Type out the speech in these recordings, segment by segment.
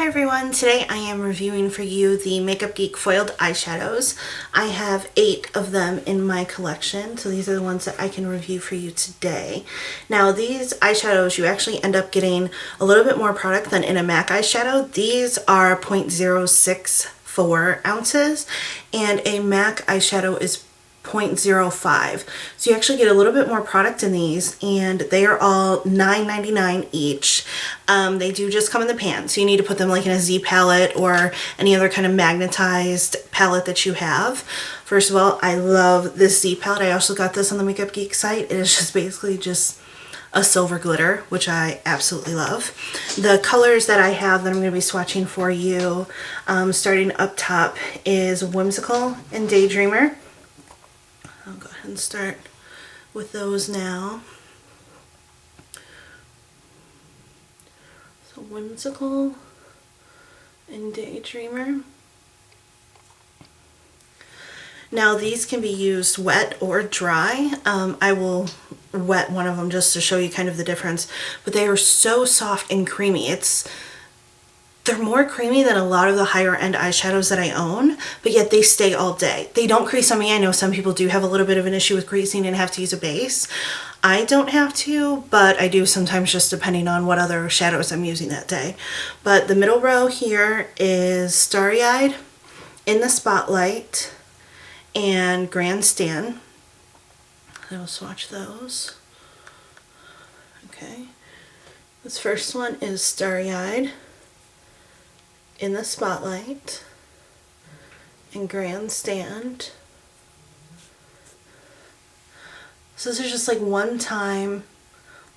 Hi everyone, today I am reviewing for you the Makeup Geek Foiled Eyeshadows. I have 8 of them in my collection, so these are the ones that I can review for you today. Now these eyeshadows, you actually end up getting a little bit more product than in a MAC eyeshadow. These are 0.064 ounces and a MAC eyeshadow is 0.05. So you actually get a little bit more product in these, and they are all $9.99 each. They do just come in the pan, so you need to put them like in a Z palette or any other kind of magnetized palette that you have. First of all, I love this Z palette. I also got this on the Makeup Geek site. It is just basically just a silver glitter, which I absolutely love. The colors that I have that I'm going to be swatching for you, starting up top, is Whimsical and Daydreamer. I'll go ahead and start with those now. So Whimsical and Daydreamer. Now these can be used wet or dry. I will wet one of them just to show you kind of the difference, but they are so soft and creamy. They're more creamy than a lot of the higher end eyeshadows that I own, but yet they stay all day. They don't crease on me. I know some people do have a little bit of an issue with creasing and have to use a base. I don't have to, but I do sometimes, just depending on what other shadows I'm using that day. But the middle row here is Starry Eyed, In the Spotlight, and Grandstand. I will swatch those. Okay. This first one is Starry Eyed, In the Spotlight, and Grandstand. So this is just like one time,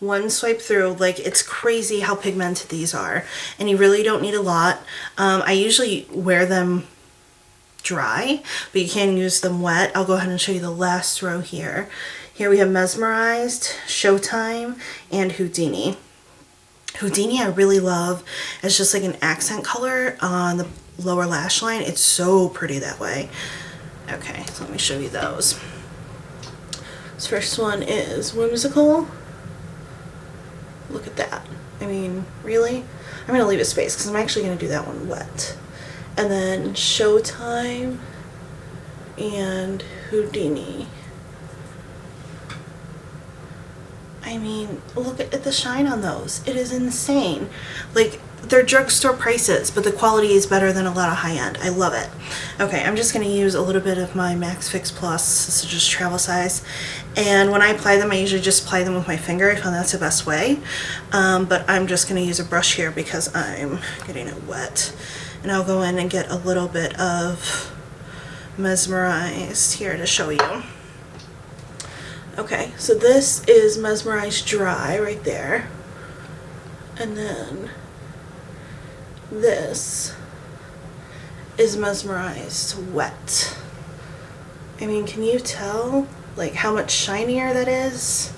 one swipe through. Like, it's crazy how pigmented these are, and you really don't need a lot. I usually wear them dry, but you can use them wet. I'll go ahead and show you the last row here. Here we have Mesmerized, Showtime, and Houdini. Houdini I really love. It's just like an accent color on the lower lash line. It's so pretty that way. Okay, so let me show you those. This first one is Whimsical. Look at that. I mean, really? I'm going to leave a space because I'm actually going to do that one wet. And then Showtime and Houdini. I mean, look at the shine on those. It is insane. Like, they're drugstore prices, but the quality is better than a lot of high-end. I love it. Okay, I'm just going to use a little bit of my Max Fix Plus. This is just travel size. And when I apply them, I usually just apply them with my finger. I find that's the best way. But I'm just going to use a brush here because I'm getting it wet. And I'll go in and get a little bit of Mesmerized here to show you. Okay, so this is Mesmerized Dry right there. And then this is Mesmerized Wet. I mean, can you tell like how much shinier that is?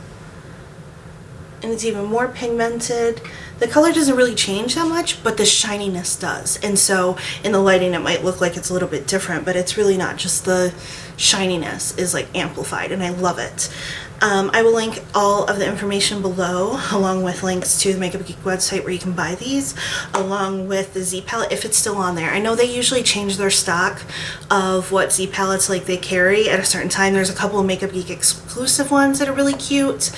And it's even more pigmented. The color doesn't really change that much, but the shininess does. And so in the lighting it might look like it's a little bit different, but it's really not. Just the shininess is like amplified, and I love it. I will link all of the information below, along with links to the Makeup Geek website where you can buy these, along with the Z palette if it's still on there. I know they usually change their stock of what Z palettes like they carry at a certain time. There's a couple of Makeup Geek exclusive ones that are really cute.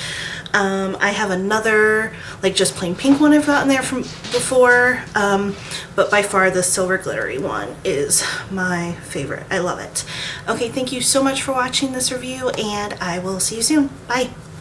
I have another like just plain pink one I've gotten there from before, but by far the silver glittery one is my favorite. I love it. Okay, thank you so much for watching this review, and I will see you soon. Bye.